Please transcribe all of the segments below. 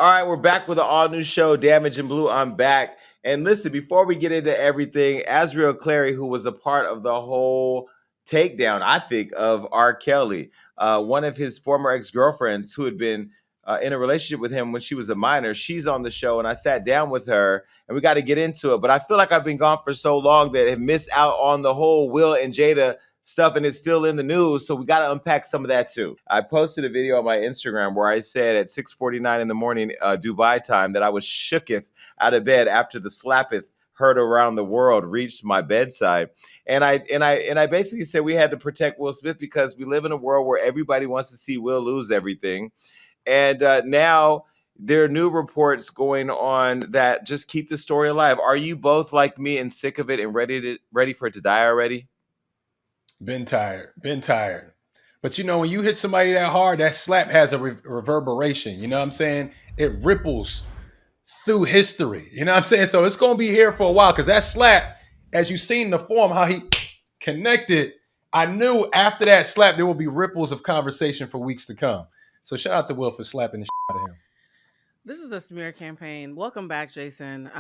All right, we're back with an all new show, Damage in Blue. I'm back. And listen, before we get into everything, Azriel Clary, who was a part of the whole takedown, I think, of R. Kelly, one of his former ex girlfriends who had been in a relationship with him when she was a minor, she's on the show. And I sat down with her and we got to get into it. But I feel like I've been gone for so long that I have missed out on the whole Will and Jada stuff, and it's still in the news, so we got to unpack some of that too. I posted a video on my Instagram where I said at 6:49 in the morning Dubai time that I was shooketh out of bed after the slappeth heard around the world reached my bedside, and I basically said we had to protect Will Smith because we live in a world where everybody wants to see Will lose everything, and now there are new reports going on that just keep the story alive. Are you both like me and sick of it and ready for it to die already? Been tired. But when you hit somebody that hard, that slap has a reverberation. You know what I'm saying? It ripples through history. You know what I'm saying? So it's going to be here for a while because that slap, as you've seen the form, how he connected, I knew after that slap, there will be ripples of conversation for weeks to come. So shout out to Will for slapping the shit out of him. This is a smear campaign. Welcome back, Jason.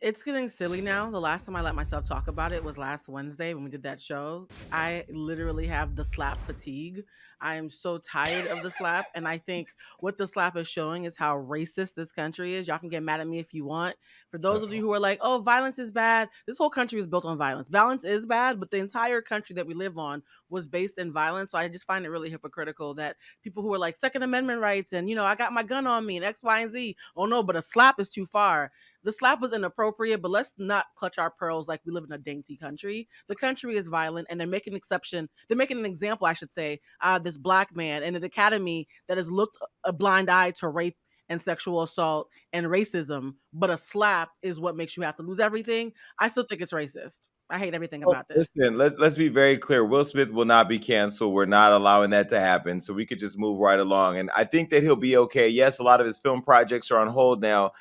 It's getting silly now. The last time I let myself talk about it was last Wednesday when we did that show. I literally have the slap fatigue. I am so tired of the slap. And I think what the slap is showing is how racist this country is. Y'all can get mad at me if you want. For those of you who are like, oh, violence is bad, this whole country was built on violence. Violence is bad, but the entire country that we live on was based in violence. So I just find it really hypocritical that people who are like Second Amendment rights and, I got my gun on me and X, Y, and Z. Oh no, but a slap is too far. The slap was inappropriate, but let's not clutch our pearls like we live in a dainty country. The country is violent, and they're making an exception. They're making an example, I should say, this black man in an academy that has looked a blind eye to rape and sexual assault and racism, but a slap is what makes you have to lose everything. I still think it's racist. I hate everything about this. Listen, let's be very clear. Will Smith will not be canceled. We're not allowing that to happen. So we could just move right along. And I think that he'll be okay. Yes, a lot of his film projects are on hold now,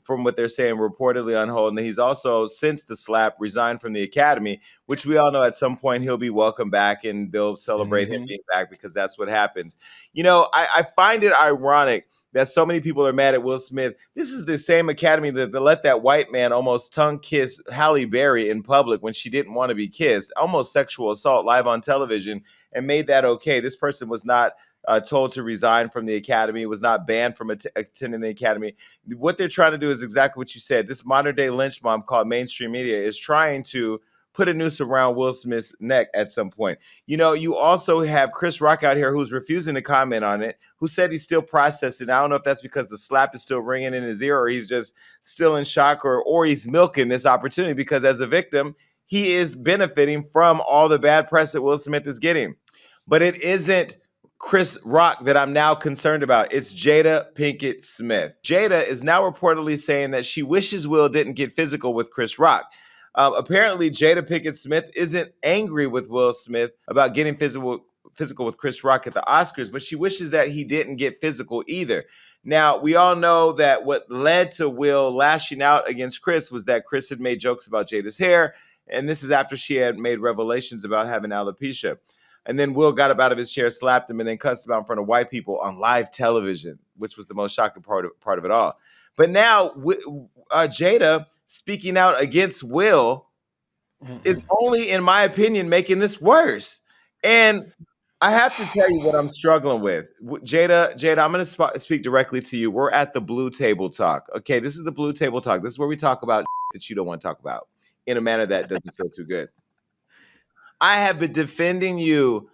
from what they're saying, reportedly on hold. And he's also, since the slap, resigned from the Academy, which we all know at some point he'll be welcome back and they'll celebrate him being back because that's what happens. I find it ironic that so many people are mad at Will Smith. This is the same Academy that let that white man almost tongue kiss Halle Berry in public when she didn't want to be kissed, almost sexual assault live on television, and made that okay. This person was not told to resign from the Academy, was not banned from attending the Academy. What they're trying to do is exactly what you said. This modern day lynch mob called mainstream media is trying to put a noose around Will Smith's neck at some point. You also have Chris Rock out here who's refusing to comment on it, who said he's still processing. I don't know if that's because the slap is still ringing in his ear or he's just still in shock or he's milking this opportunity because as a victim, he is benefiting from all the bad press that Will Smith is getting. But it isn't Chris Rock that I'm now concerned about. It's Jada Pinkett-Smith. Jada is now reportedly saying that she wishes Will didn't get physical with Chris Rock. Apparently, Jada Pinkett-Smith isn't angry with Will Smith about getting physical with Chris Rock at the Oscars, but she wishes that he didn't get physical either. Now, we all know that what led to Will lashing out against Chris was that Chris had made jokes about Jada's hair, and this is after she had made revelations about having alopecia. And then Will got up out of his chair, slapped him, and then cussed him out in front of white people on live television, which was the most shocking part of it all. But now, Jada speaking out against Will is only, in my opinion, making this worse. And I have to tell you what I'm struggling with. Jada, I'm going to speak directly to you. We're at the Blue Table Talk. Okay, this is the Blue Table Talk. This is where we talk about that you don't want to talk about in a manner that doesn't feel too good. I have been defending you,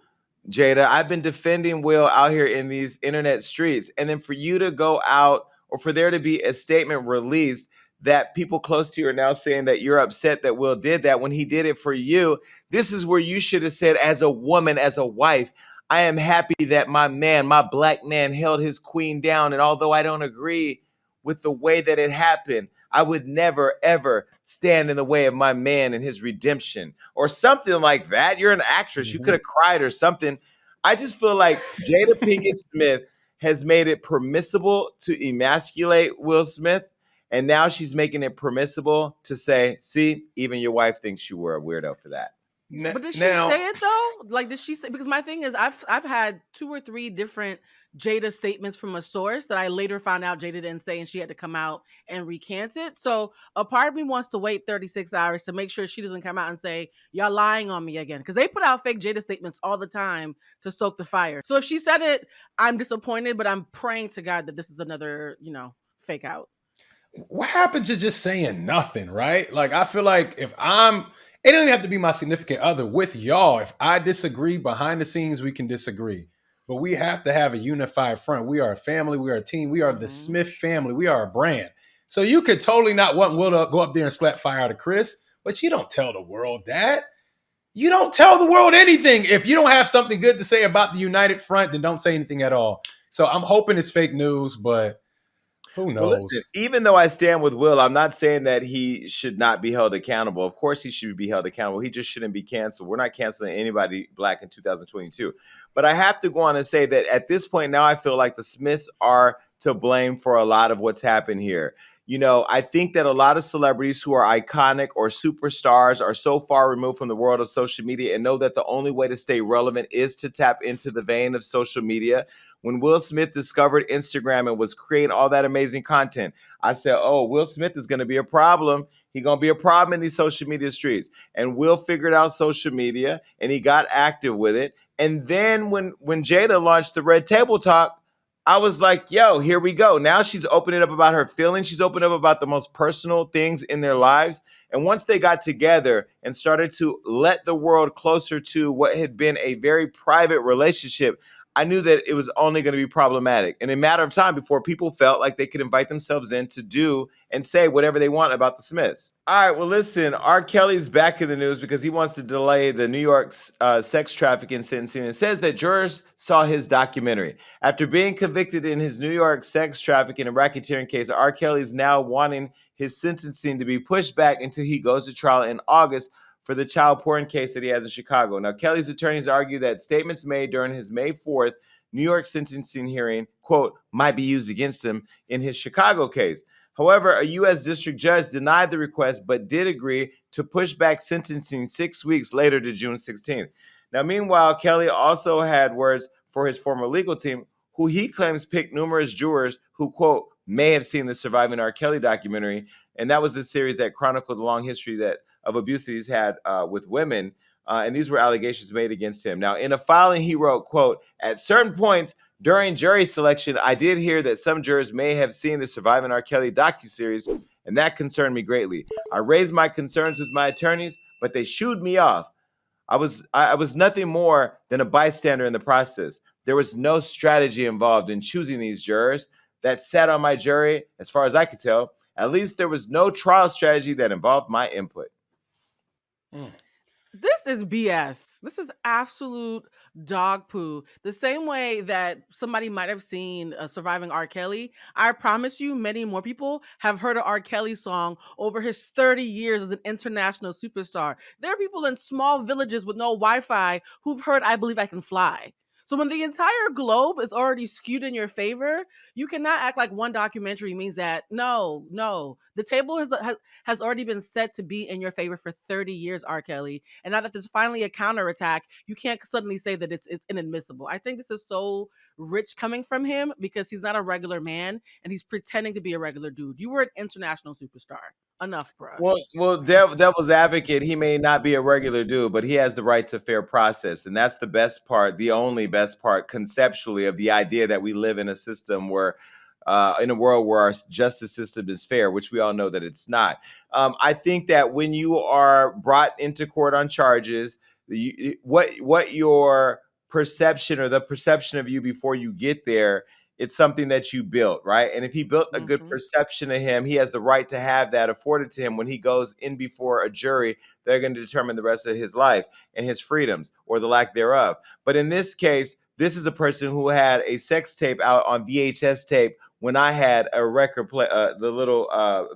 Jada. I've been defending Will out here in these internet streets. And then for you to go out or for there to be a statement released that people close to you are now saying that you're upset that Will did that when he did it for you. This is where you should have said, as a woman, as a wife, I am happy that my man, my black man, held his queen down. And although I don't agree with the way that it happened, I would never, ever stand in the way of my man and his redemption or something like that. You're an actress. You could have cried or something. I just feel like Jada Pinkett-Smith has made it permissible to emasculate Will Smith. And now she's making it permissible to say, see, even your wife thinks you were a weirdo for that. But did she Now, say it though? Like, did she say? Because my thing is, I've had 2 or 3 different Jada statements from a source that I later found out Jada didn't say, and she had to come out and recant it. So a part of me wants to wait 36 hours to make sure she doesn't come out and say y'all lying on me again, because they put out fake Jada statements all the time to stoke the fire. So if she said it, I'm disappointed, but I'm praying to God that this is another, fake out. what happened to just saying nothing, right? Like, I feel like it don't even have to be my significant other with y'all. If I disagree behind the scenes, we can disagree. But we have to have a unified front. We are a family. We are a team. We are the Mhm. Smith family. We are a brand. So you could totally not want Will to go up there and slap fire out of Chris, but you don't tell the world that. You don't tell the world anything. If you don't have something good to say about the united front, then don't say anything at all. So I'm hoping it's fake news, but who Well, listen, knows? even though I stand with Will, I'm not saying that he should not be held accountable. Of course, he should be held accountable. He just shouldn't be canceled. We're not canceling anybody black in 2022. But I have to go on and say that at this point now, I feel like the Smiths are to blame for a lot of what's happened here. I think that a lot of celebrities who are iconic or superstars are so far removed from the world of social media and know that the only way to stay relevant is to tap into the vein of social media. When Will Smith discovered Instagram and was creating all that amazing content, I said, oh, Will Smith is going to be a problem. He's going to be a problem in these social media streets. And Will figured out social media and he got active with it. And then when Jada launched the Red Table Talk, I was like, yo, here we go. Now she's opening up about her feelings. She's opening up about the most personal things in their lives. And once they got together and started to let the world closer to what had been a very private relationship, I knew that it was only going to be problematic. And in a matter of time before people felt like they could invite themselves in to do and say whatever they want about the Smiths. All right, well, listen, R. Kelly's back in the news because he wants to delay the New York's sex trafficking sentencing and says that jurors saw his documentary. After being convicted in his New York sex trafficking and racketeering case, R. Kelly is now wanting his sentencing to be pushed back until he goes to trial in August for the child porn case that he has in Chicago. Now, Kelly's attorneys argue that statements made during his May 4th New York sentencing hearing, quote, might be used against him in his Chicago case. However, a U.S. district judge denied the request but did agree to push back sentencing 6 weeks later to June 16th. Now, meanwhile, Kelly also had words for his former legal team, who he claims picked numerous jurors who, quote, may have seen the Surviving R. Kelly documentary. And that was the series that chronicled the long history of abuse that he's had with women. And these were allegations made against him. Now, in a filing, he wrote, quote, at certain points during jury selection, I did hear that some jurors may have seen the Surviving R. Kelly docuseries, and that concerned me greatly. I raised my concerns with my attorneys, but they shooed me off. I was nothing more than a bystander in the process. There was no strategy involved in choosing these jurors that sat on my jury, as far as I could tell. At least there was no trial strategy that involved my input. This is BS. This is absolute dog poo. The same way that somebody might have seen Surviving R. Kelly, I promise you, many more people have heard an R. Kelly song over his 30 years as an international superstar. There are people in small villages with no Wi Fi who've heard I Believe I Can Fly. So when the entire globe is already skewed in your favor, you cannot act like one documentary means that. No, no. The table has already been set to be in your favor for 30 years, R. Kelly. And now that there's finally a counterattack, you can't suddenly say that it's inadmissible. I think this is so rich coming from him because he's not a regular man and he's pretending to be a regular dude. You were an international superstar. Enough, bruh. Well, devil's advocate, he may not be a regular dude, but he has the right to fair process, and that's the best part, the only best part, conceptually, of the idea that we live in a system where, in a world where our justice system is fair, which we all know that it's not. I think that when you are brought into court on charges, what your perception or the perception of you before you get there, it's something that you built, right? And if he built a good Mm-hmm. perception of him, he has the right to have that afforded to him when he goes in before a jury. They're going to determine the rest of his life and his freedoms or the lack thereof. But in this case, this is a person who had a sex tape out on VHS tape when I had a record play, the little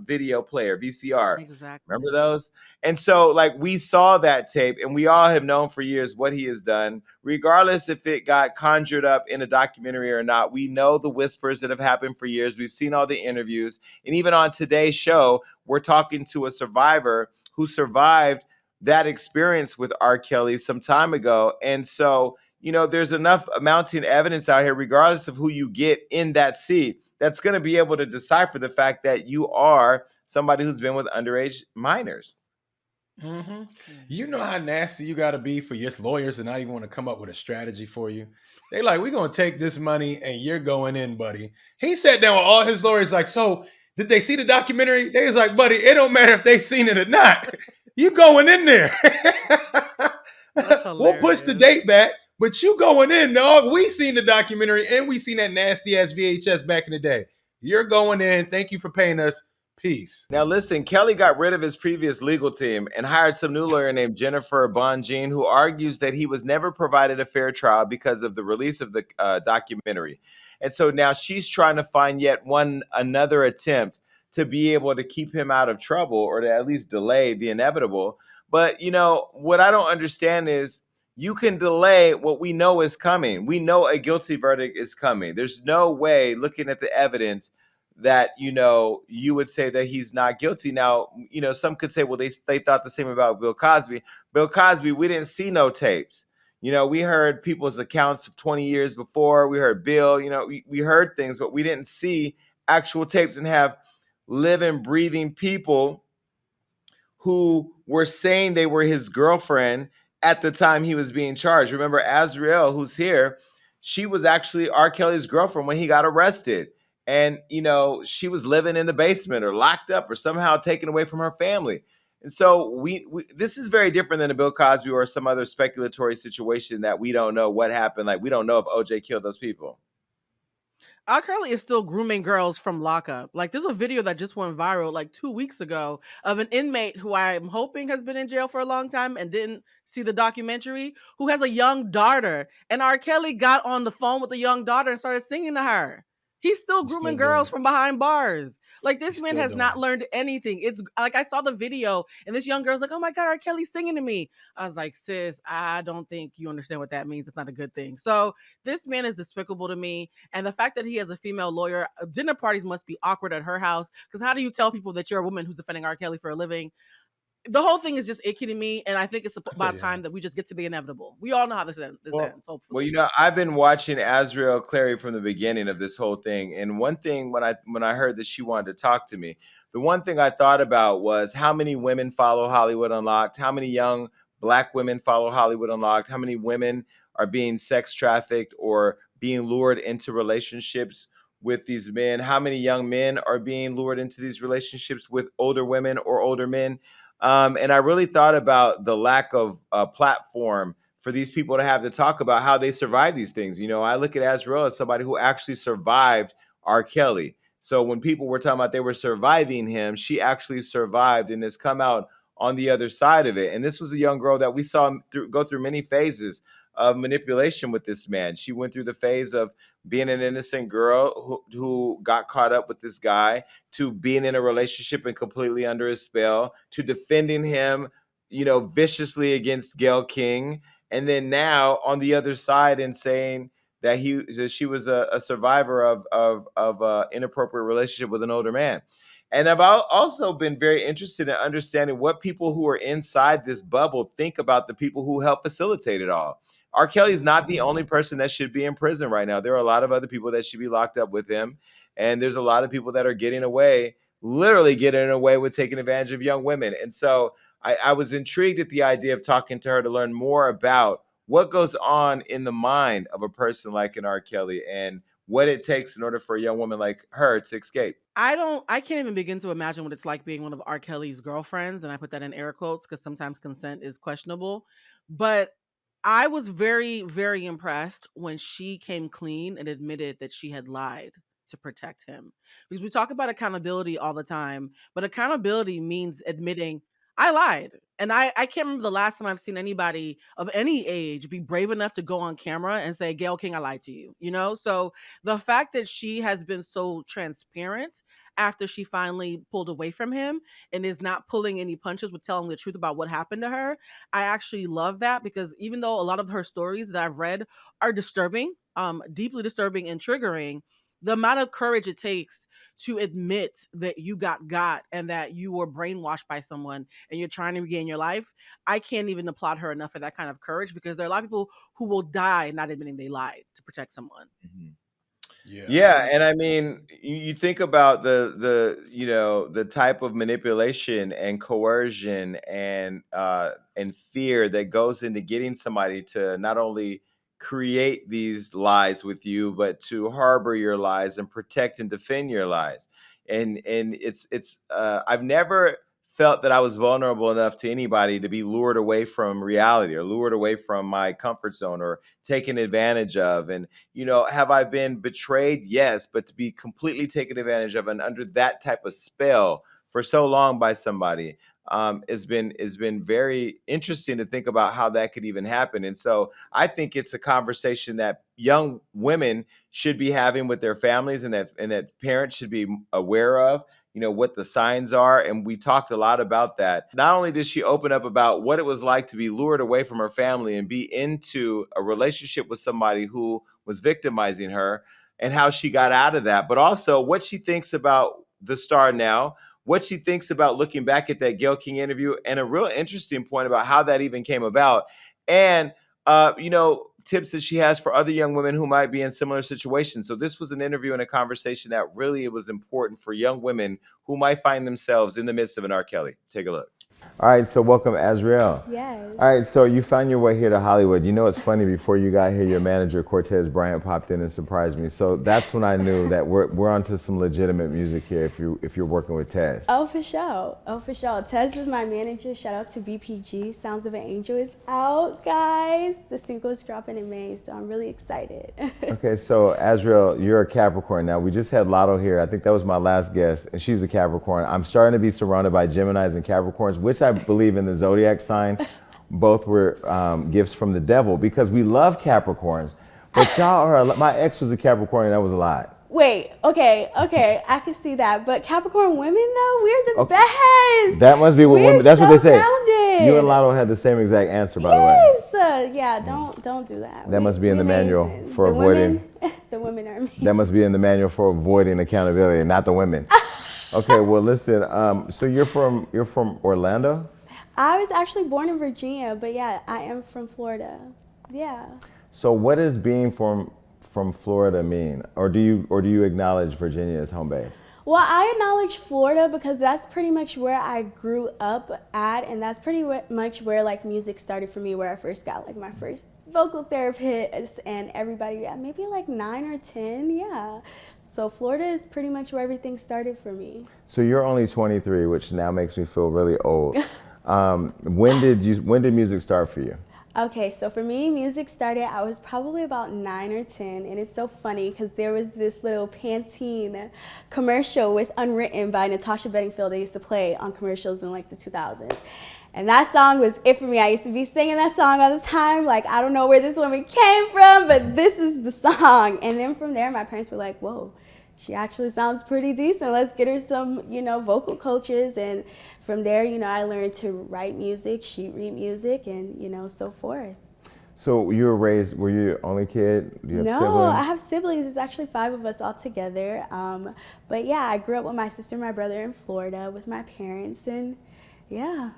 video player, VCR. Remember Exactly. those? And so, like, we saw that tape, and we all have known for years what he has done, regardless if it got conjured up in a documentary or not. We know the whispers that have happened for years. We've seen all the interviews. And even on today's show, we're talking to a survivor who survived that experience with R. Kelly some time ago. And so, there's enough mounting evidence out here, regardless of who you get in that seat, that's going to be able to decipher the fact that you are somebody who's been with underage minors. Mm-hmm. You know how nasty you got to be for your lawyers to not even want to come up with a strategy for you. They like, we're going to take this money and you're going in, buddy. He sat down with all his lawyers like, so did they see the documentary? They was like, buddy, it don't matter if they seen it or not. You going in there. That's We'll push the hilarious. date back, but you going in, dog. We seen the documentary and we seen that nasty ass VHS back in the day. You're going in. Thank you for paying us. Peace. Now, listen, Kelly got rid of his previous legal team and hired some new lawyer named Jennifer Bonjean, who argues that he was never provided a fair trial because of the release of the documentary. And so now she's trying to find yet another attempt to be able to keep him out of trouble, or to at least delay the inevitable. But, what I don't understand is, you can delay what we know is coming. We know a guilty verdict is coming. There's no way, looking at the evidence, that you would say that he's not guilty. Now, some could say, well, they thought the same about Bill Cosby. Bill Cosby, we didn't see no tapes. We heard people's accounts of 20 years before. We heard Bill. We heard things, but we didn't see actual tapes and have living, breathing people who were saying they were his girlfriend at the time he was being charged. Remember, Azriel, who's here, she was actually R. Kelly's girlfriend when he got arrested. And, she was living in the basement or locked up or somehow taken away from her family. And so we this is very different than a Bill Cosby or some other speculatory situation that we don't know what happened. Like, we don't know if OJ killed those people. R. Kelly is still grooming girls from lockup. Like, there's a video that just went viral like 2 weeks ago of an inmate who I'm hoping has been in jail for a long time and didn't see the documentary, who has a young daughter. And R. Kelly got on the phone with the young daughter and started singing to her. He's still He's still grooming doing girls it. from behind bars. Like, this He's man still has doing not it. learned anything. It's like, I saw the video and this young girl's like, oh my God, R. Kelly's singing to me. I was like, sis, I don't think you understand what that means. It's not a good thing. So this man is despicable to me. And the fact that he has a female lawyer, dinner parties must be awkward at her house. Because how do you tell people that you're a woman who's defending R. Kelly for a living? The whole thing is just icky to me. And I think it's I tell about you, time that we just get to the inevitable. We all know how this ends, Well, hopefully. I've been watching Azriel Clary from the beginning of this whole thing, and one thing when I heard that she wanted to talk to me, the one thing I thought about was how many women follow Hollywood Unlocked, how many young Black women follow Hollywood Unlocked, how many women are being sex trafficked or being lured into relationships with these men, how many young men are being lured into these relationships with older women or older men. And I really thought about the lack of platform for these people to have to talk about how they survive these things. I look at Azrael as somebody who actually survived R. Kelly. So when people were talking about they were surviving him, she actually survived and has come out on the other side of it. And this was a young girl that we saw go through many phases of manipulation with this man. She went through the phase of being an innocent girl who got caught up with this guy, to being in a relationship and completely under his spell, to defending him, viciously against Gail King, and then now on the other side and saying that she was a survivor of inappropriate relationship with an older man. And I've also been very interested in understanding what people who are inside this bubble think about the people who help facilitate it all. R. Kelly is not the only person that should be in prison right now. There are a lot of other people that should be locked up with him. And there's a lot of people that are getting away, literally getting away with taking advantage of young women. And so I was intrigued at the idea of talking to her to learn more about what goes on in the mind of a person like an R. Kelly and what it takes in order for a young woman like her to escape. I can't even begin to imagine what it's like being one of R. Kelly's girlfriends. And I put that in air quotes because sometimes consent is questionable. But I was very, very impressed when she came clean and admitted that she had lied to protect him. Because we talk about accountability all the time, but accountability means admitting I lied. And I can't remember the last time I've seen anybody of any age be brave enough to go on camera and say, Gail King, I lied to you, you know? So the fact that she has been so transparent after she finally pulled away from him and is not pulling any punches with telling the truth about what happened to her, I actually love that, because even though a lot of her stories that I've read are disturbing, deeply disturbing and triggering, the amount of courage it takes to admit that you got and that you were brainwashed by someone and you're trying to regain your life. I can't even applaud her enough for that kind of courage, because there are a lot of people who will die not admitting they lied to protect someone. Mhm. Yeah. Yeah, and I mean, you think about the type of manipulation and coercion and fear that goes into getting somebody to not only create these lies with you, but to harbor your lies and protect and defend your lies. And it's I've never felt that I was vulnerable enough to anybody to be lured away from reality or lured away from my comfort zone or taken advantage of. And have I been betrayed? Yes, but to be completely taken advantage of and under that type of spell for so long by somebody has been very interesting to think about how that could even happen. And so I think it's a conversation that young women should be having with their families, and that parents should be aware of. What the signs are, and we talked a lot about that. Not only did she open up about what it was like to be lured away from her family and be into a relationship with somebody who was victimizing her, and how she got out of that, but also what she thinks about the star now, what she thinks about looking back at that Gail King interview, and a real interesting point about how that even came about, and tips that she has for other young women who might be in similar situations. So this was an interview and a conversation that really was important for young women who might find themselves in the midst of an R. Kelly. Take a look. All right, so welcome, Azriel. Yes. All right, so you found your way here to Hollywood. It's funny, before you got here, your manager, Cortez Bryant, popped in and surprised me. So that's when I knew that we're onto some legitimate music here if you're working with Tez. Oh, for sure. Tez is my manager. Shout out to BPG. Sounds of an Angel is out, guys. The single is dropping in May, so I'm really excited. Okay, so Azriel, you're a Capricorn. Now, we just had Lotto here. I think that was my last guest, and she's a Capricorn. I'm starting to be surrounded by Geminis and Capricorns, which I believe in the zodiac sign. Both were gifts from the devil, because we love Capricorns. But y'all are, my ex was a Capricorn, and that was a lot. Wait, okay, I can see that. But Capricorn women, though, we're the best. That must be what we're women, that's so what they say. Grounded. You and Lotto had the same exact answer, by the way. Yes, yeah, don't do that. That must be in the manual for the avoiding. The women are me. That must be in the manual for avoiding accountability, not the women. Okay, well, listen. So you're from Orlando? I was actually born in Virginia, but yeah, I am from Florida. Yeah. So what does being from Florida mean? Or do you acknowledge Virginia as home base? Well, I acknowledge Florida because that's pretty much where I grew up at, and that's pretty much where like music started for me, where I first got like my first vocal therapist and everybody, yeah, maybe like 9 or 10, yeah. So Florida is pretty much where everything started for me. So you're only 23, which now makes me feel really old. When did music start for you? Okay, so for me, music started, I was probably about 9 or 10, and it's so funny because there was this little Pantene commercial with Unwritten by Natasha Bedingfield they used to play on commercials in like the 2000s. And that song was it for me. I used to be singing that song all the time. Like, I don't know where this woman came from, but this is the song. And then from there, my parents were like, whoa, she actually sounds pretty decent. Let's get her some, vocal coaches. And from there, I learned to write music, sheet read music, and, so forth. So were you your only kid? Do you have siblings? No, I have siblings. It's actually 5 of us all together. But yeah, I grew up with my sister and my brother in Florida with my parents, and yeah.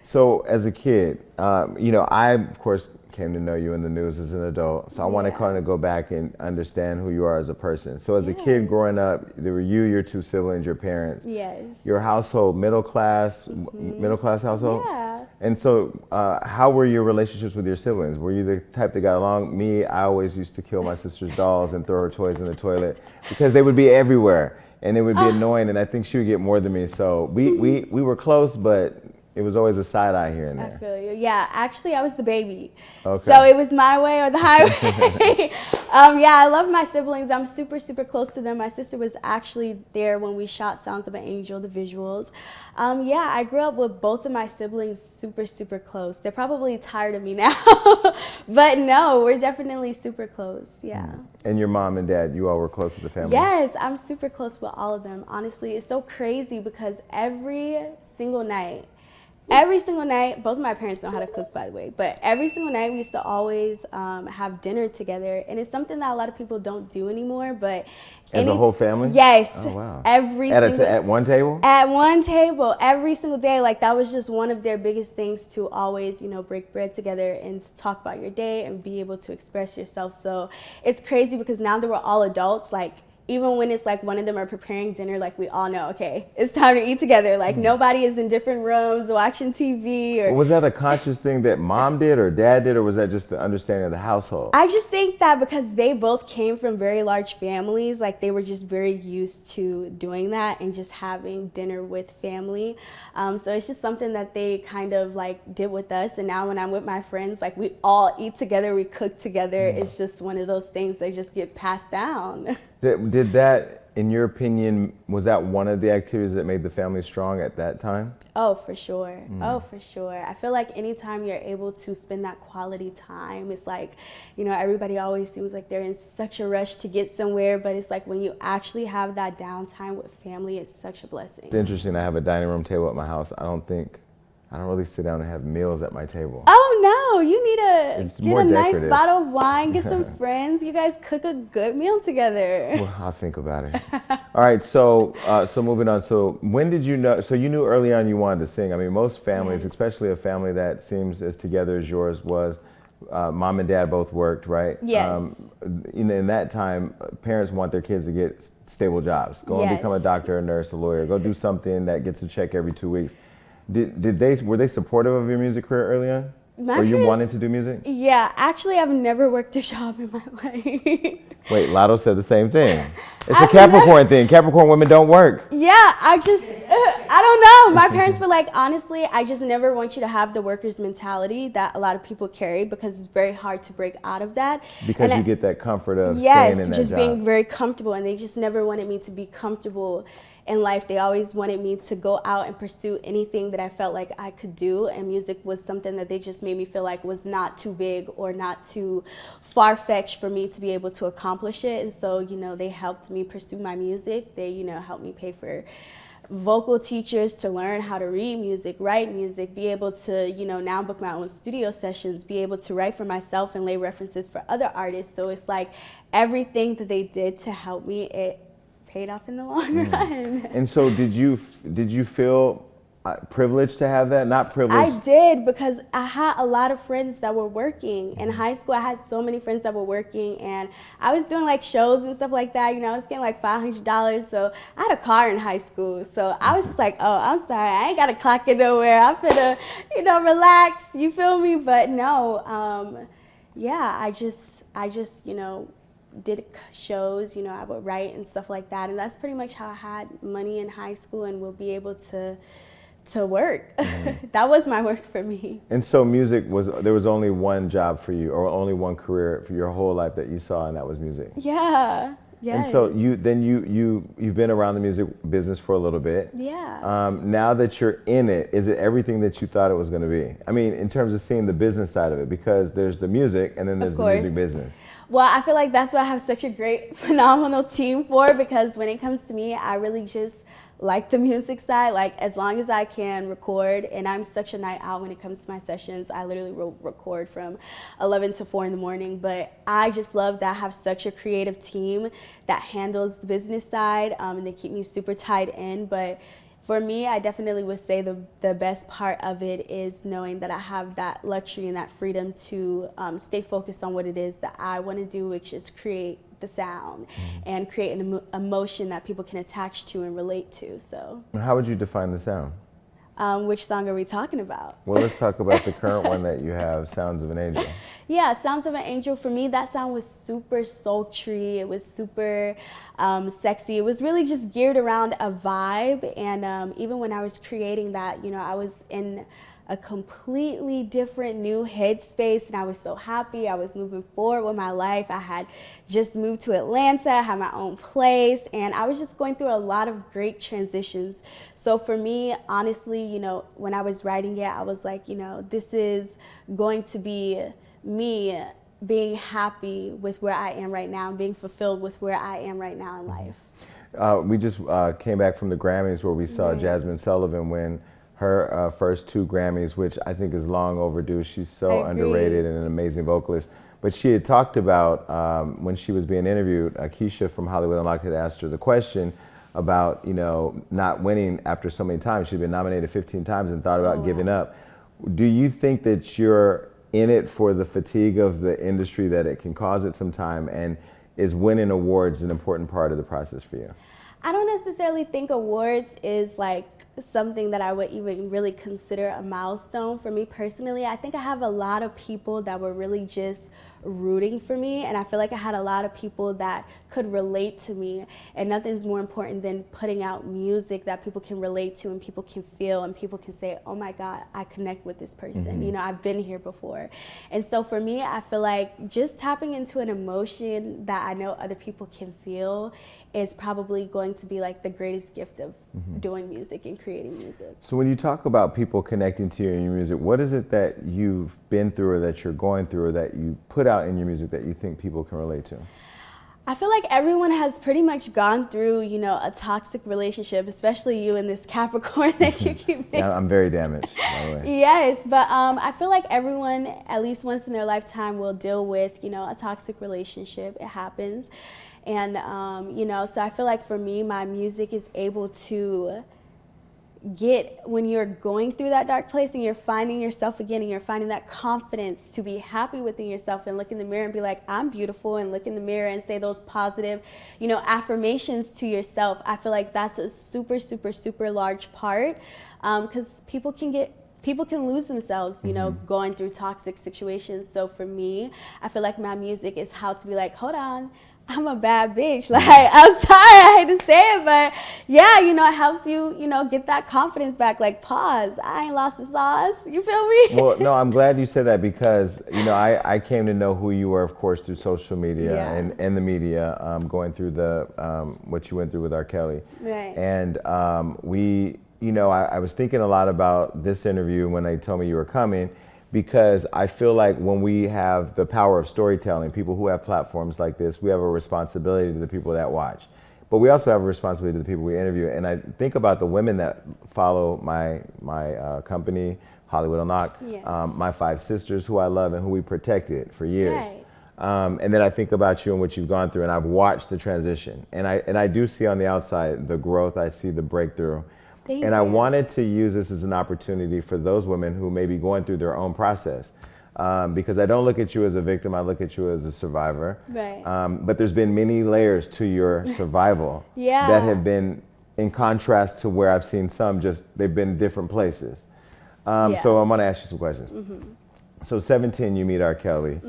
So as a kid, I, of course, came to know you in the news as an adult. So I want to kind of go back and understand who you are as a person. So as a kid growing up, there were you, your 2 siblings, your parents. Yes. Your household, middle class household? Yeah. And so how were your relationships with your siblings? Were you the type that got along? Me, I always used to kill my sister's dolls and throw her toys in the toilet because they would be everywhere. And it would be annoying, and I think she would get more than me. So we were close, but it was always a side eye here and there. I feel you. Yeah, actually, I was the baby. Okay. So it was my way or the highway. Yeah, I love my siblings. I'm super, super close to them. My sister was actually there when we shot Sounds of an Angel, the visuals. Yeah, I grew up with both of my siblings super, super close. They're probably tired of me now. But no, we're definitely super close, yeah. And your mom and dad, you all were close as a family? Yes, I'm super close with all of them. Honestly, it's so crazy because every single night, Every single night, both of my parents know how to cook, by the way, but every single night we used to always have dinner together, and it's something that a lot of people don't do anymore. But As a whole family? Yes. Oh, wow. Every At single at one table? At one table, every single day. Like, that was just one of their biggest things, to always, break bread together and talk about your day and be able to express yourself. So it's crazy because now that we're all adults, like, even when it's like one of them are preparing dinner, like, we all know, okay, it's time to eat together. Like, nobody is in different rooms watching TV. Or Was that a conscious thing that mom did or dad did, or was that just the understanding of the household? I just think that because they both came from very large families, like, they were just very used to doing that and just having dinner with family. So it's just something that they kind of like did with us. And now when I'm with my friends, like, we all eat together, we cook together. It's just one of those things that just get passed down. Did that, in your opinion, was that one of the activities that made the family strong at that time? Oh, for sure. Oh, for sure. I feel like anytime you're able to spend that quality time, it's like, everybody always seems like they're in such a rush to get somewhere, but it's like when you actually have that downtime with family, it's such a blessing. It's interesting. I have a dining room table at my house. I don't really sit down and have meals at my table. Oh no, you need to get a nice decorative. Bottle of wine, get some friends. You guys cook a good meal together. Well, I'll think about it. All right, so moving on. So when did you know? So you knew early on you wanted to sing. I mean, most families, especially a family that seems as together as yours was, mom and dad both worked, right? Yes. In that time, parents want their kids to get stable jobs. Go and become a doctor, a nurse, a lawyer. Go do something that gets a check every 2 weeks. Were they supportive of your music career early on? Or you wanted to do music? Yeah, actually, I've never worked a job in my life. Wait, Lotto said the same thing. It's a Capricorn thing. Capricorn women don't work. Yeah, I don't know. My parents were like, honestly, I just never want you to have the worker's mentality that a lot of people carry, because it's very hard to break out of that. Because you get that comfort of staying in that job. Yes, just being very comfortable, and they just never wanted me to be comfortable in life. They always wanted me to go out and pursue anything that I felt like I could do, and music was something that they just made me feel like was not too big or not too far-fetched for me to be able to accomplish it. And so, they helped me pursue my music. They, helped me pay for vocal teachers to learn how to read music, write music, be able to, now book my own studio sessions, be able to write for myself and lay references for other artists. So it's like everything that they did to help me, it paid off in the long run. And so did you feel privileged to have that? Not privileged? I did, because I had a lot of friends that were working. In high school, I had so many friends that were working, and I was doing like shows and stuff like that. I was getting like $500. So I had a car in high school. So I was just like, oh, I'm sorry, I ain't got to clock it nowhere. I'm finna, relax. You feel me? But no, yeah, I just, did shows, I would write and stuff like that. And that's pretty much how I had money in high school and will be able to work. That was my work for me. And so there was only one job for you, or only one career for your whole life that you saw, and that was music. Yeah. Yes. And so you've been around the music business for a little bit. Yeah. Now that you're in it, is it everything that you thought it was going to be? I mean, in terms of seeing the business side of it, because there's the music and then there's the music business. Well, I feel like that's what I have such a great, phenomenal team for, because when it comes to me, I really just like the music side. Like, as long as I can record, and I'm such a night out when it comes to my sessions, I literally record from 11 to 4 in the morning. But I just love that I have such a creative team that handles the business side, and they keep me super tied in. But for me, I definitely would say the best part of it is knowing that I have that luxury and that freedom to stay focused on what it is that I want to do, which is create the sound and create an emotion that people can attach to and relate to. So, how would you define the sound? Which song are we talking about? Well, let's talk about the current one that you have, Sounds of an Angel. Yeah, Sounds of an Angel, for me, that sound was super sultry. It was super sexy. It was really just geared around a vibe. And even when I was creating that, I was in a completely different new headspace, and I was so happy. I was moving forward with my life. I had just moved to Atlanta, I had my own place, and I was just going through a lot of great transitions. So for me, honestly, when I was writing it, I was like, this is going to be me being happy with where I am right now and being fulfilled with where I am right now in life. We just came back from the Grammys, where we saw Jasmine Sullivan win her first 2 Grammys, which I think is long overdue. She's so I agree. underrated and an amazing vocalist. But she had talked about, when she was being interviewed, Keisha from Hollywood Unlocked had asked her the question about, not winning after so many times. She'd been nominated 15 times and thought about giving up. Do you think that you're in it for the fatigue of the industry that it can cause at some time, and is winning awards an important part of the process for you? I don't necessarily think awards is like something that I would even really consider a milestone for me personally. I think I have a lot of people that were really just rooting for me, and I feel like I had a lot of people that could relate to me, and nothing's more important than putting out music that people can relate to and people can feel and people can say, oh my God, I connect with this person. I've been here before. And so for me, I feel like just tapping into an emotion that I know other people can feel is probably going to be like the greatest gift of doing music and creating music. So when you talk about people connecting to you in your music, what is it that you've been through or that you're going through or that you put out in your music that you think people can relate to? I feel like everyone has pretty much gone through, a toxic relationship, especially you in this Capricorn that you keep making. Yeah, I'm very damaged, by the way. Yes, but I feel like everyone, at least once in their lifetime, will deal with, a toxic relationship. It happens. And, so I feel like for me, my music is able to when you're going through that dark place and you're finding yourself again and you're finding that confidence to be happy within yourself and look in the mirror and be like, I'm beautiful, and look in the mirror and say those positive, affirmations to yourself. I feel like that's a super, super, super large part, because people can lose themselves, going through toxic situations. So for me, I feel like my music is how to be like, hold on, I'm a bad bitch. Like, I'm sorry, I hate to say it, but yeah, it helps you, get that confidence back. Like, pause, I ain't lost the sauce. You feel me? Well, no, I'm glad you said that because, I came to know who you were, of course, through social media and the media, going through what you went through with R. Kelly. Right. And I was thinking a lot about this interview when they told me you were coming, because I feel like when we have the power of storytelling, people who have platforms like this, we have a responsibility to the people that watch. But we also have a responsibility to the people we interview. And I think about the women that follow my company, Hollywood Unlocked, Yes. my 5 sisters who I love and who we protected for years. Right. And then I think about you and what you've gone through, and I've watched the transition. And I do see on the outside the growth, I see the breakthrough. Thank And I you. wanted to use this as an opportunity for those women who may be going through their own process. Because I don't look at you as a victim, I look at you as a survivor. Right. But there's been many layers to your survival Yeah. that have been in contrast to where I've seen some they've been different places. So I'm gonna ask you some questions. So 17, you meet R. Kelly.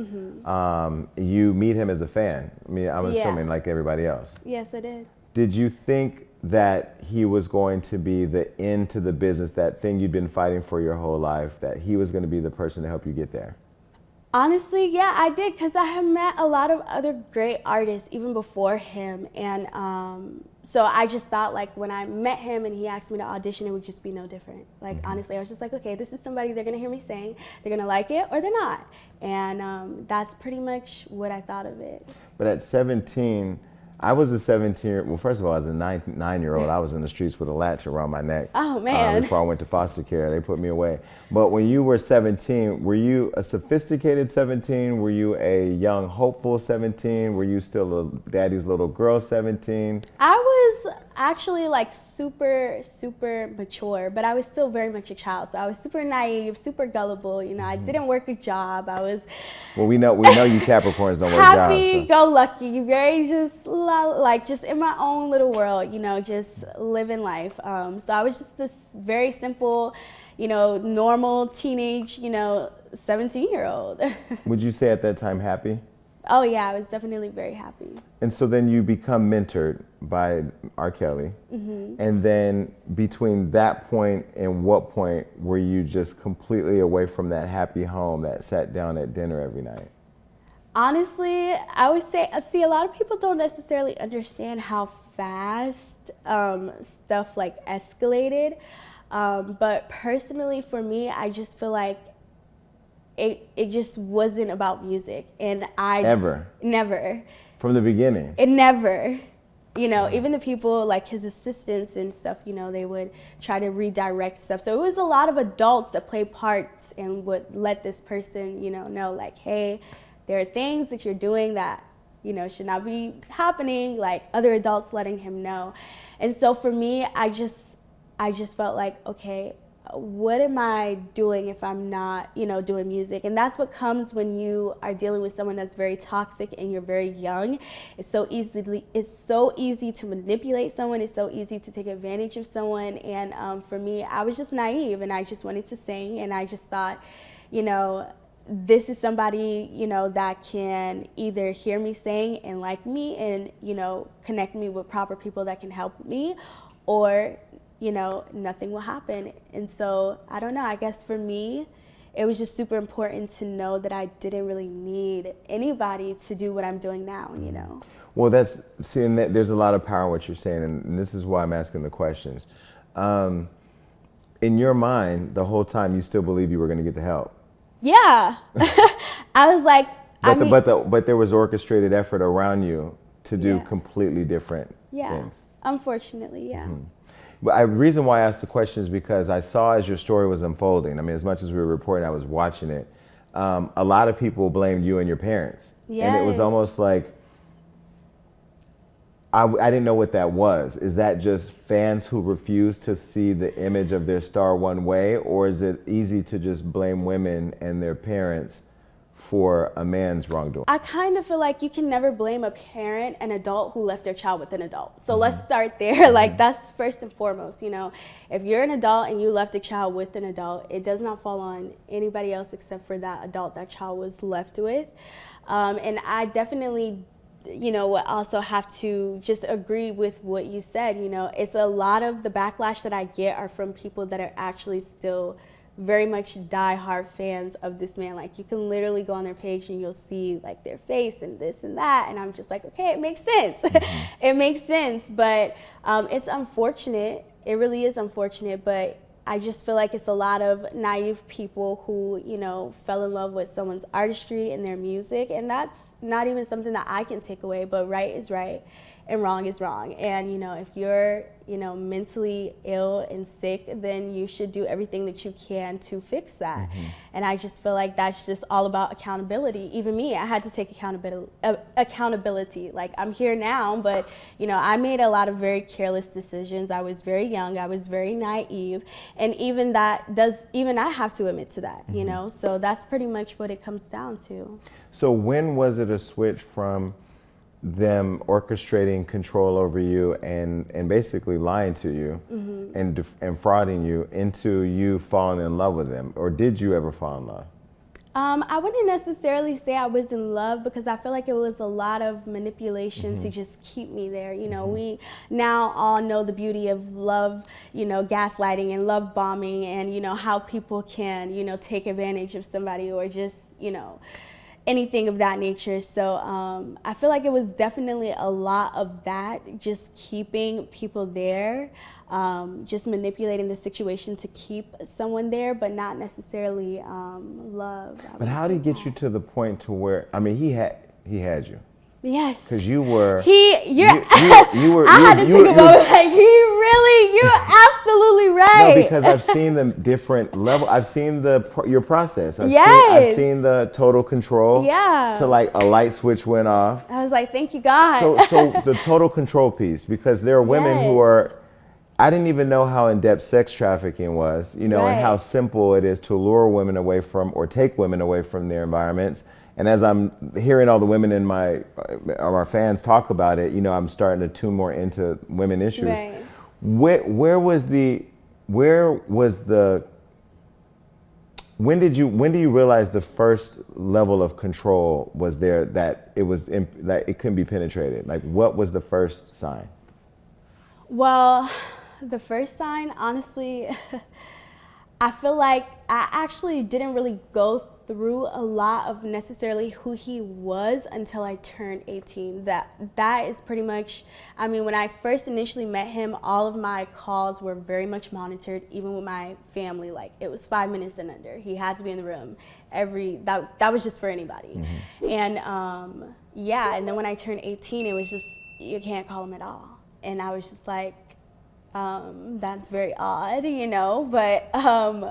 You meet him as a fan. I mean, I'm assuming like everybody else. Yes, I did. Did you think that he was going to be the end to the business, that thing you'd been fighting for your whole life, that he was going to be the person to help you get there? Honestly, yeah, I did, because I have met a lot of other great artists even before him. And so I just thought, like, when I met him and he asked me to audition, it would just be no different. Like, honestly, I was just like, okay, this is somebody they're going to hear me sing. They're going to like it or they're not. And that's pretty much what I thought of it. But at 17, I was a 17-year-old, well, first of all, as a nine-year-old, I was in the streets with a latch around my neck. Oh, man. Before I went to foster care, they put me away. But when you were 17, were you a sophisticated 17? Were you a young, hopeful 17? Were you still a daddy's little girl 17? I was actually like super, super mature, but I was still very much a child. So I was super naive, super gullible. I didn't work a job. I was Well, we know you Capricorns don't work jobs. happy, go lucky, very just just in my own little world, just living life. So I was just this very simple, normal teenage, 17-year-old. Would you say at that time happy? Oh yeah, I was definitely very happy. And so then you become mentored by R. Kelly. And then between that point and what point were you just completely away from that happy home that sat down at dinner every night? Honestly, I would say, a lot of people don't necessarily understand how fast stuff like escalated. But personally for me, I just feel like it just wasn't about music. And I Ever? Never. From the beginning? It never. you know, even the people like his assistants and stuff, you know, they would try to redirect stuff. So it was a lot of adults that played parts and would let this person, you know like, hey, there are things that you're doing that, you know, should not be happening, like other adults letting him know. And so for me, I just felt like, okay, what am I doing if I'm not, you know, doing music? And that's what comes when you are dealing with someone that's very toxic and you're very young. It's so easy to manipulate someone. It's so easy to take advantage of someone. And for me, I was just naive and I just wanted to sing. And I just thought, you know, this is somebody, you know, that can either hear me sing and like me and, you know, connect me with proper people that can help me, or, you know, nothing will happen. And so, I don't know, I guess for me, it was just super important to know that I didn't really need anybody to do what I'm doing now, you know. Well, that's, seeing that there's a lot of power in what you're saying, and this is why I'm asking the questions. In your mind, the whole time you still believe you were going to get the help. Yeah. I was like, but there was orchestrated effort around you to do completely different things. Unfortunately, yeah. But the reason why I asked the question is because I saw as your story was unfolding, I mean, as much as we were reporting, I was watching it. A lot of people blamed you and your parents. And it was almost like, I didn't know what that was. Is that just fans who refuse to see the image of their star one way? Or is it easy to just blame women and their parents for a man's wrongdoing? I kind of feel like you can never blame a parent, an adult who left their child with an adult. So let's start there. Like, that's first and foremost, you know. If you're an adult and you left a child with an adult, it does not fall on anybody else except for that adult that child was left with. And I definitely, you know, would also have to just agree with what you said. You know, it's a lot of the backlash that I get are from people that are actually still very much diehard fans of this man. Like, you can literally go on their page and you'll see like their face and this and that, and I'm just like, okay, it makes sense. It makes sense, but it's unfortunate. It really is unfortunate, but I just feel like it's a lot of naive people who, you know, fell in love with someone's artistry and their music, and that's not even something that I can take away, but right is right and wrong is wrong. And, you know, if you're, you know, mentally ill and sick, then you should do everything that you can to fix that. And I just feel like that's just all about accountability. Even me, I had to take accountability. Like, I'm here now, but, you know, I made a lot of very careless decisions. I was very young. I was very naive. And even I have to admit to that, you know? So that's pretty much what it comes down to. So when was it a switch from them orchestrating control over you and basically lying to you and frauding you into you falling in love with them? Or did you ever fall in love? I wouldn't necessarily say I was in love, because I feel like it was a lot of manipulation to just keep me there. You know, we now all know the beauty of love, you know, gaslighting and love bombing, and, you know, how people can, you know, take advantage of somebody or just, you know, anything of that nature. So I feel like it was definitely a lot of that, just keeping people there, just manipulating the situation to keep someone there, but not necessarily love. But how did he get you to the point to where, I mean, he had you. Yes. Because you were. You were. I had to think about it. Like, you're absolutely right. No, because I've seen the different level. I've seen your process. I've seen the total control. Yeah. To like a light switch went off. I was like, thank you, God. So the total control piece, because there are women who are. I didn't even know how in-depth sex trafficking was, you know, and how simple it is to lure women away from or take women away from their environments. And as I'm hearing all the women in our fans talk about it, you know, I'm starting to tune more into women issues. Right. When do you realize the first level of control was there, that that it couldn't be penetrated? Like, what was the first sign? Well, the first sign, honestly, I feel like I actually didn't really go through a lot of necessarily who he was until I turned 18. That is pretty much, I mean, when I first initially met him, all of my calls were very much monitored, even with my family. Like, it was 5 minutes and under. He had to be in the room. That was just for anybody. And and then when I turned 18, it was just, you can't call him at all. And I was just like, that's very odd, you know, but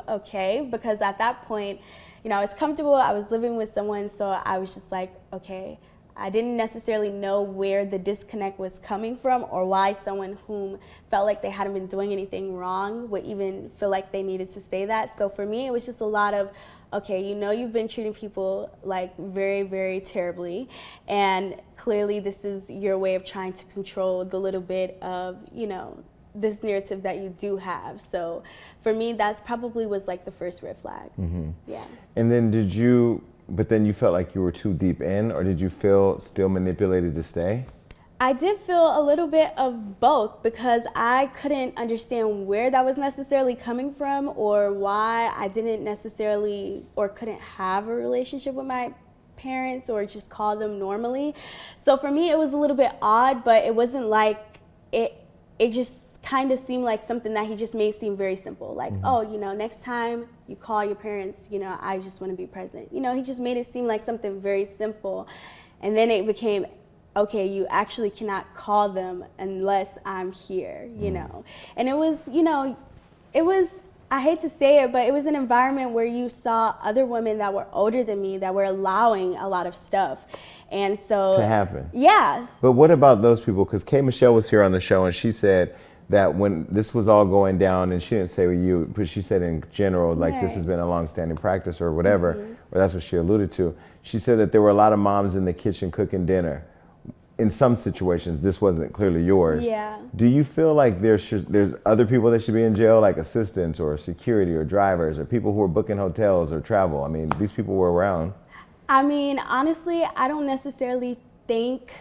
okay, because at that point, you know, I was comfortable, I was living with someone, so I was just like, okay, I didn't necessarily know where the disconnect was coming from or why someone whom felt like they hadn't been doing anything wrong would even feel like they needed to say that. So for me, it was just a lot of, okay, you know, you've been treating people like very, very terribly, and clearly this is your way of trying to control the little bit of, you know, this narrative that you do have. So for me, that's probably was like the first red flag. Yeah. And then but then you felt like you were too deep in, or did you feel still manipulated to stay? I did feel a little bit of both, because I couldn't understand where that was necessarily coming from or why I didn't necessarily or couldn't have a relationship with my parents or just call them normally. So for me, it was a little bit odd, but it wasn't like it just kind of seemed like something that he just made seem very simple. Like, oh, you know, next time you call your parents, you know, I just want to be present. You know, he just made it seem like something very simple. And then it became, okay, you actually cannot call them unless I'm here, you know. And it was, you know, I hate to say it, but it was an environment where you saw other women that were older than me that were allowing a lot of stuff. And so To happen. Yes. But what about those people? Because K. Michelle was here on the show, and she said that when this was all going down, and she didn't say you, but she said in general, like this has been a long-standing practice or whatever, or that's what she alluded to. She said that there were a lot of moms in the kitchen cooking dinner. In some situations, this wasn't clearly yours. Yeah. Do you feel like there's other people that should be in jail, like assistants or security or drivers or people who are booking hotels or travel? I mean, these people were around. I mean, honestly, I don't necessarily think,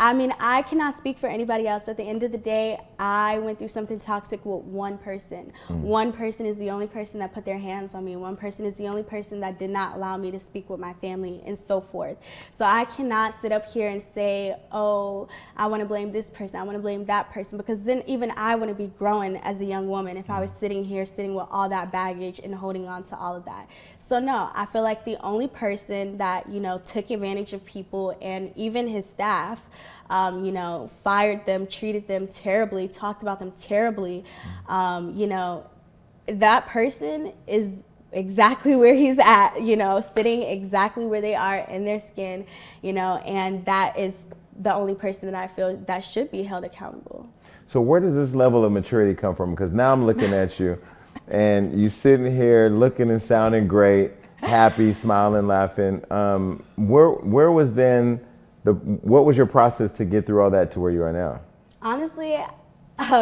I mean, I cannot speak for anybody else. At the end of the day, I went through something toxic with one person. One person is the only person that put their hands on me. One person is the only person that did not allow me to speak with my family and so forth. So I cannot sit up here and say, oh, I want to blame this person, I want to blame that person, because then even I wouldn't be growing as a young woman if I was sitting here sitting with all that baggage and holding on to all of that. So no, I feel like the only person that, you know, took advantage of people, and even his staff, you know, fired them, treated them terribly, talked about them terribly, you know, that person is exactly where he's at, you know, sitting exactly where they are in their skin, you know, and that is the only person that I feel that should be held accountable. So where does this level of maturity come from? Because now I'm looking at you, and you sitting here looking and sounding great, happy, smiling, laughing. Where was then what was your process to get through all that to where you are now? Honestly,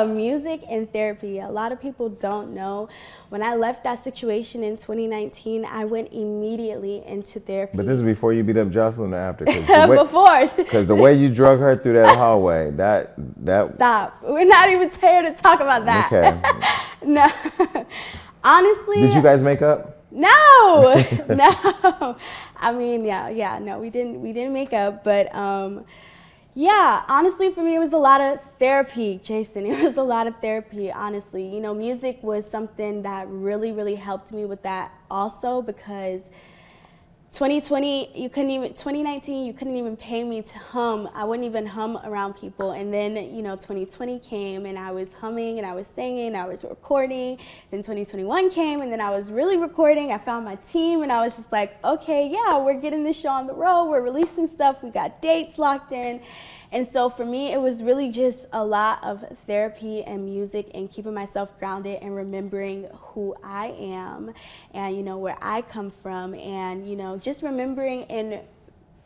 music and therapy. A lot of people don't know. When I left that situation in 2019, I went immediately into therapy. But this is before you beat up Jocelyn or after? Before. Because the way you drug her through that hallway, that Stop. We're not even here to talk about that. Okay. No. Honestly. Did you guys make up? No. No. I mean, yeah, no, we didn't make up, but yeah, honestly, for me, it was a lot of therapy, Jason. It was a lot of therapy, honestly. You know, music was something that really, really helped me with that also, because 2019, you couldn't even pay me to hum. I wouldn't even hum around people. And then, you know, 2020 came, and I was humming and I was singing, I was recording. Then 2021 came, and then I was really recording. I found my team, and I was just like, okay, yeah, we're getting this show on the road. We're releasing stuff. We got dates locked in. And so for me, it was really just a lot of therapy and music and keeping myself grounded and remembering who I am and, you know, where I come from, and, you know, just remembering and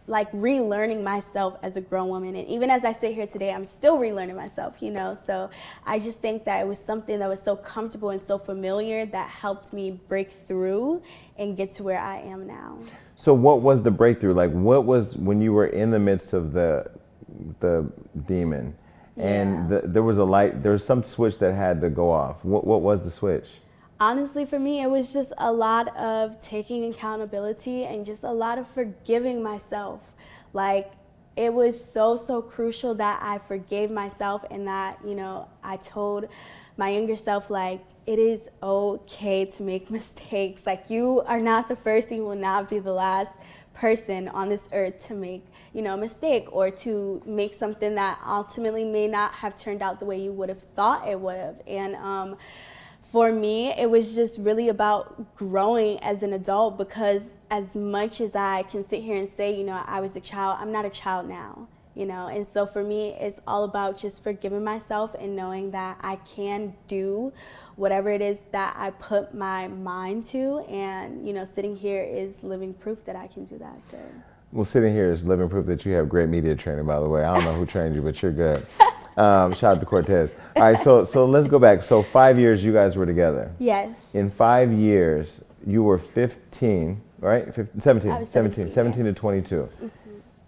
like relearning myself as a grown woman. And even as I sit here today, I'm still relearning myself, you know. So I just think that it was something that was so comfortable and so familiar that helped me break through and get to where I am now. So what was the breakthrough? Like, what was when you were in the midst of the demon, and there was a light, there was some switch that had to go off? What was the switch? Honestly, for me, it was just a lot of taking accountability and just a lot of forgiving myself. Like, it was so crucial that I forgave myself, and that, you know, I told my younger self, like, it is okay to make mistakes. Like, you are not the first and you will not be the last person on this earth to make, a mistake or to make something that ultimately may not have turned out the way you would have thought it would have. And for me, it was just really about growing as an adult, because as much as I can sit here and say, I was a child, I'm not a child now. And so for me, it's all about just forgiving myself and knowing that I can do whatever it is that I put my mind to. And, sitting here is living proof that I can do that. So. Well, sitting here is living proof that you have great media training, by the way. I don't know who trained you, but you're good. Shout out to Cortez. All right, so let's go back. So 5 years you guys were together. Yes. In 5 years, you were 15, right? 17 I was 17 to 22,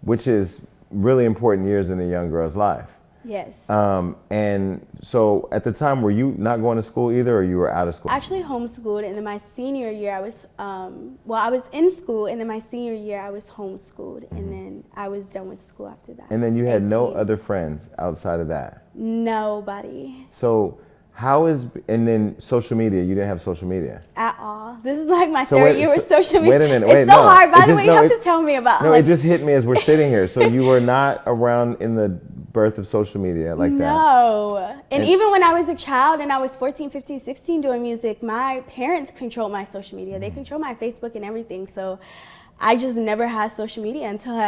which is really important years in a young girl's life. Yes. And so at the time, were you not going to school either, or you were out of school? Actually homeschooled, and then my senior year I was, I was in school, and then my senior year I was homeschooled, and then I was done with school after that. And then you had no 18. other friends outside of that? Nobody. So and then social media, you didn't have social media? At all. This is like my So third year with social media. Wait a minute, It's so hard. By the way, you have to tell me about. No, it just hit me as we're sitting here. So you were not around in the birth of social media like that? No. And even when I was a child and I was 14, 15, 16 doing music, my parents controlled my social media. They control my Facebook and everything. So I just never had social media until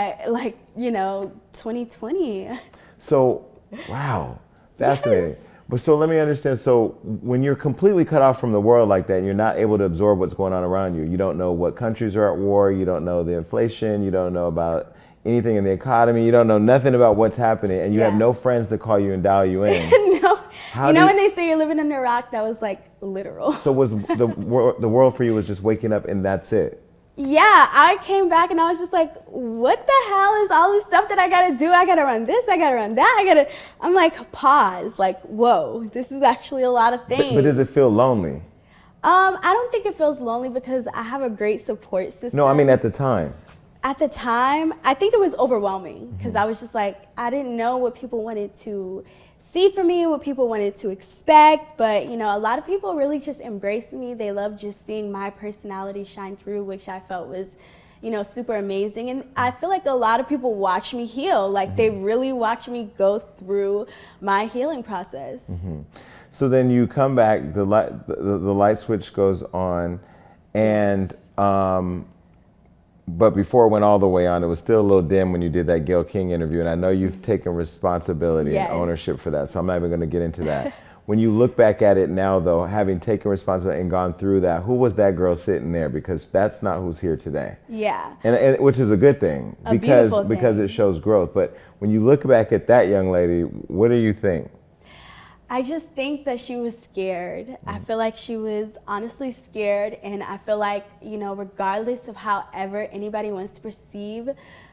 2020. So, wow, fascinating. Yes. But so let me understand. So when you're completely cut off from the world like that, and you're not able to absorb what's going on around you, you don't know what countries are at war, you don't know the inflation, you don't know about anything in the economy, you don't know nothing about what's happening, and you have no friends to call you and dial you in. No. When they say you're living under a rock, that was like literal. So was the world for you was just waking up and that's it? Yeah, I came back and I was just like, what the hell is all this stuff that I gotta do? I gotta run this, I gotta run that, I'm like, pause, like, whoa, this is actually a lot of things. But does it feel lonely? I don't think it feels lonely because I have a great support system. No, I mean at the time. At the time, I think it was overwhelming because I was just like, I didn't know what people wanted to see from me, what people wanted to expect. But, a lot of people really just embraced me. They loved just seeing my personality shine through, which I felt was, super amazing. And I feel like a lot of people watch me heal. Like they really watch me go through my healing process. Mm-hmm. So then you come back, the light switch goes on, and but before it went all the way on, it was still a little dim when you did that Gail King interview, and I know you've taken responsibility and ownership for that, so I'm not even going to get into that. When you look back at it now, though, having taken responsibility and gone through that, who was that girl sitting there? Because that's not who's here today. Yeah. And which is a good thing, because it shows growth. But when you look back at that young lady, what do you think? I just think that she was scared. I feel like she was honestly scared, and I feel like, regardless of however anybody wants to perceive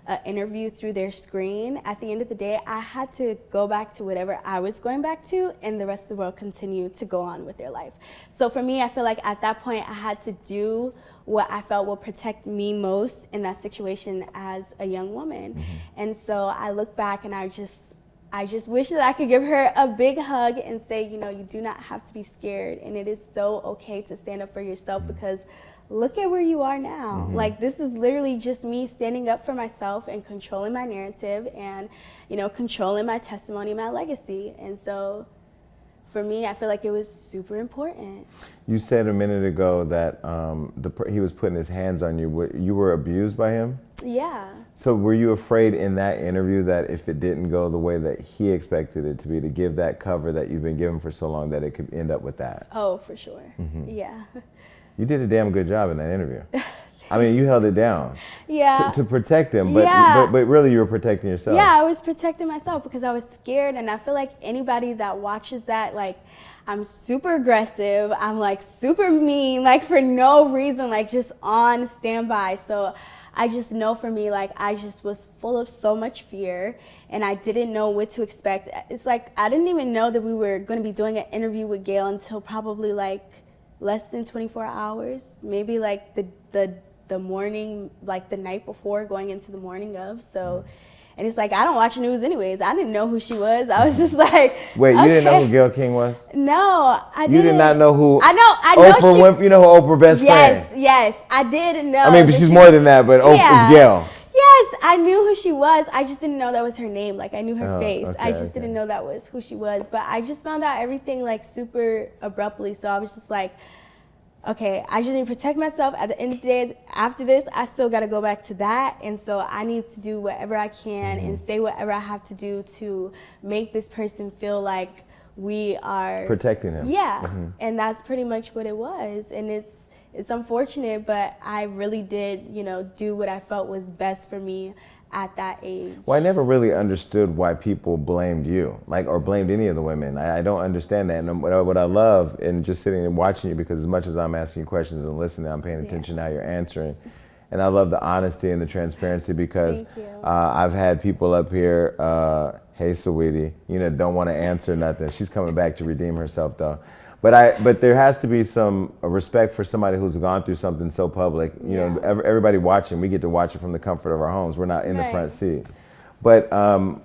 an interview through their screen, at the end of the day, I had to go back to whatever I was going back to, and the rest of the world continued to go on with their life. So for me, I feel like at that point, I had to do what I felt will protect me most in that situation as a young woman. And so I look back and I just wish that I could give her a big hug and say, you do not have to be scared. And it is so okay to stand up for yourself because look at where you are now. Like, this is literally just me standing up for myself and controlling my narrative and, controlling my testimony, my legacy. And so for me, I feel like it was super important. You said a minute ago that he was putting his hands on you. You were abused by him? Yeah. So were you afraid in that interview that if it didn't go the way that he expected it to be, to give that cover that you've been given for so long, that it could end up with that? Oh, for sure. Yeah. You did a damn good job in that interview. I mean, you held it down. Yeah. To protect him, but really you were protecting yourself. Yeah, I was protecting myself because I was scared, and I feel like anybody that watches that, like, I'm super aggressive, I'm like super mean, like for no reason, like just on standby. So I just know for me, like, I just was full of so much fear and I didn't know what to expect. It's like, I didn't even know that we were going to be doing an interview with Gail until probably like less than 24 hours, maybe like the morning, like the night before going into the morning of. So And it's like, I don't watch news anyways. I didn't know who she was. I was just like, Wait, you okay. didn't know who Gail King was? No, I didn't. You did not know who? I know Oprah Winfrey, you know who Oprah best friend? Yes, I did know. I mean, but she's more than that, but Oprah's Gail. Yes, I knew who she was. I just didn't know that was her name. Like, I knew her face. Okay, I just didn't know that was who she was. But I just found out everything, like, super abruptly. So I was just like, okay, I just need to protect myself. At the end of the day, after this, I still got to go back to that. And so I need to do whatever I can and say whatever I have to do to make this person feel like we are protecting him. Yeah, and that's pretty much what it was. And it's unfortunate, but I really did, do what I felt was best for me at that age. Well, I never really understood why people blamed you, or blamed any of the women. I don't understand that. And what I love in just sitting and watching you, because as much as I'm asking you questions and listening, I'm paying attention how you're answering. And I love the honesty and the transparency, because I've had people up here, hey, sweetie, don't want to answer nothing. She's coming back to redeem herself, though. But there has to be some respect for somebody who's gone through something so public. Everybody watching, we get to watch it from the comfort of our homes. We're not in the front seat. But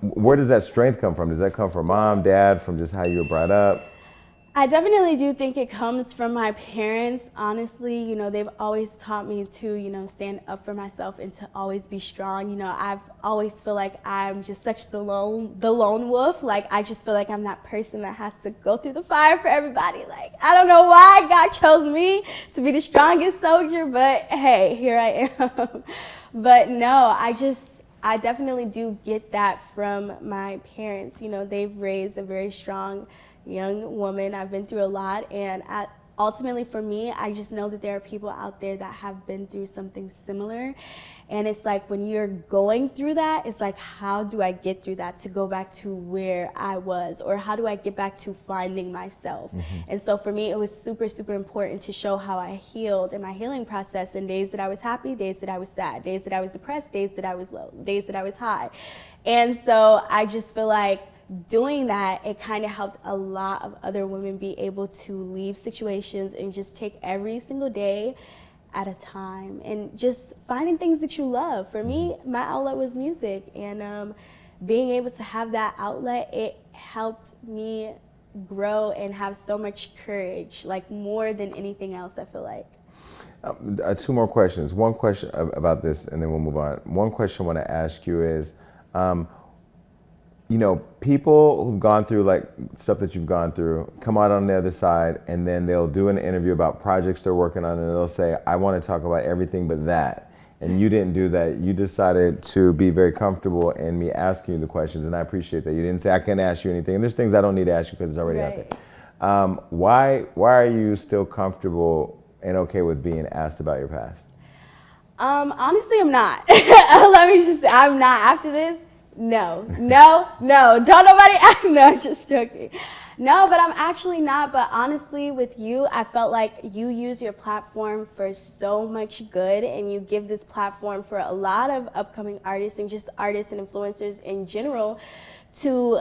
where does that strength come from? Does that come from mom, dad, from just how you were brought up? I definitely do think it comes from my parents. Honestly, they've always taught me to, stand up for myself and to always be strong. I've always feel like I'm just such the lone wolf. Like, I just feel like I'm that person that has to go through the fire for everybody. Like, I don't know why God chose me to be the strongest soldier, but hey, here I am. But no, I definitely do get that from my parents. They've raised a very strong young woman. I've been through a lot, and ultimately for me, I just know that there are people out there that have been through something similar. And it's like, when you're going through that, it's like, how do I get through that to go back to where I was? Or how do I get back to finding myself? And so for me, it was super, super important to show how I healed in my healing process, in days that I was happy, days that I was sad, days that I was depressed, days that I was low, days that I was high. And so I just feel like doing that, it kind of helped a lot of other women be able to leave situations and just take every single day at a time and just finding things that you love. For me, my outlet was music, and being able to have that outlet, it helped me grow and have so much courage, like more than anything else, I feel like. Two more questions. One question about this, and then we'll move on. One question I want to ask you is, people who've gone through like stuff that you've gone through come out on the other side, and then they'll do an interview about projects they're working on, and they'll say, I want to talk about everything but that. And you didn't do that. You decided to be very comfortable in me asking you the questions, and I appreciate that. You didn't say, I can't ask you anything. And there's things I don't need to ask you because it's already out there. Why are you still comfortable and okay with being asked about your past? Honestly, I'm not. Let me just say, I'm not. After this, no. Don't nobody ask. No, I'm just joking. No, but I'm actually not. But honestly, with you, I felt like you use your platform for so much good, and you give this platform for a lot of upcoming artists and just artists and influencers in general to,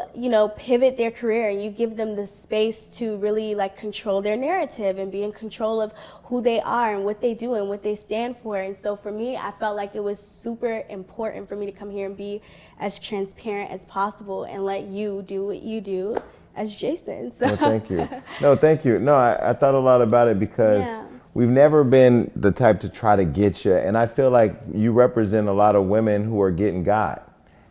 pivot their career, and you give them the space to really control their narrative and be in control of who they are and what they do and what they stand for. And so for me, I felt like it was super important for me to come here and be as transparent as possible and let you do what you do as Jason. So. Well, thank you. No, thank you. No, I thought a lot about it because we've never been the type to try to get you. And I feel like you represent a lot of women who are getting got.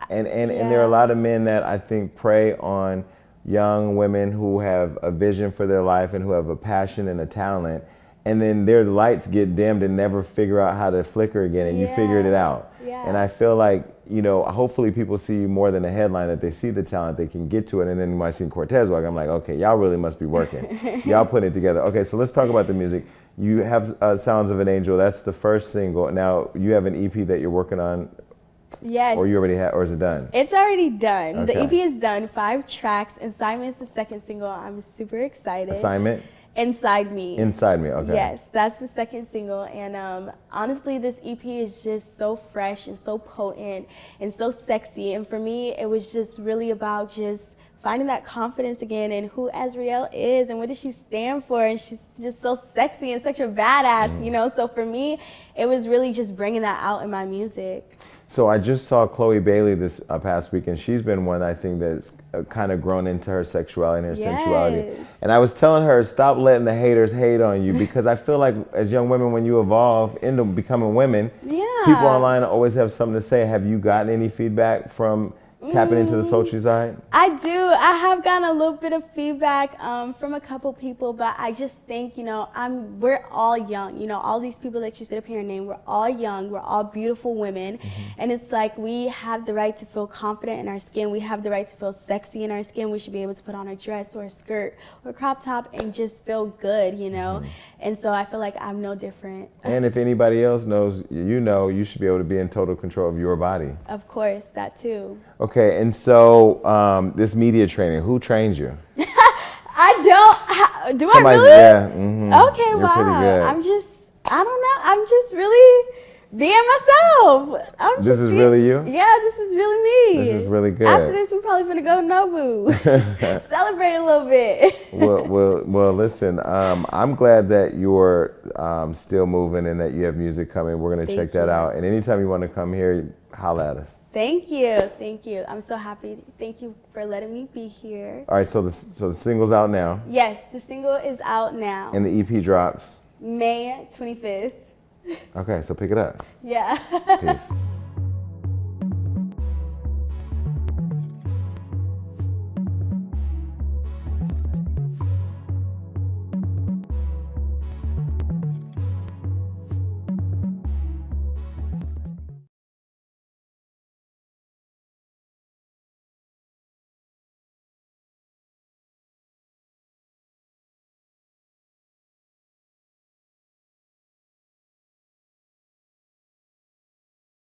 And there are a lot of men that I think prey on young women who have a vision for their life and who have a passion and a talent, and then their lights get dimmed and never figure out how to flicker again, and you figured it out. And I feel like, hopefully people see you more than a headline, that they see the talent, they can get to it, and then you might see Cortez walk. I'm like, okay, y'all really must be working. Y'all put it together. Okay, so let's talk about the music. You have Sounds of an Angel. That's the first single. Now, you have an EP that you're working on. Yes. Or you already have, or is it done? It's already done. Okay. The EP is done, 5 tracks. Inside Me is the second single. I'm super excited. Assignment? Inside Me. Inside Me, okay. Yes, that's the second single. And honestly, this EP is just so fresh and so potent and so sexy. And for me, it was just really about just finding that confidence again in who Azriel is and what does she stand for. And she's just so sexy and such a badass, So for me, it was really just bringing that out in my music. So I just saw Chloe Bailey this past week, and she's been one I think that's kind of grown into her sexuality and her sensuality. Yes. And I was telling her, stop letting the haters hate on you, because I feel like as young women, when you evolve into becoming women, people online always have something to say. Have you gotten any feedback from tapping into the sultry side? I do. I have gotten a little bit of feedback from a couple people, but I just think, we're all young. All these people that you sit up here and name, we're all young. We're all beautiful women. And it's like we have the right to feel confident in our skin. We have the right to feel sexy in our skin. We should be able to put on a dress or a skirt or a crop top and just feel good, And so I feel like I'm no different. And if anybody else knows, you should be able to be in total control of your body. Of course, that too. Okay, and so this media training, who trained you? I don't. Do Somebody, I really? Yeah. Okay, You're wow. pretty good. I don't know. I'm just really being myself. This is really you? Yeah, this is really me. This is really good. After this, we're probably gonna go to Nobu. Celebrate a little bit. Well, listen, I'm glad that you're still moving and that you have music coming. We're going to check that out. And anytime you want to come here, holla at us. Thank you. Thank you. I'm so happy. Thank you for letting me be here. All right, so the single's out now. Yes, the single is out now. And the EP drops? May 25th. Okay, so pick it up. Yeah. Peace.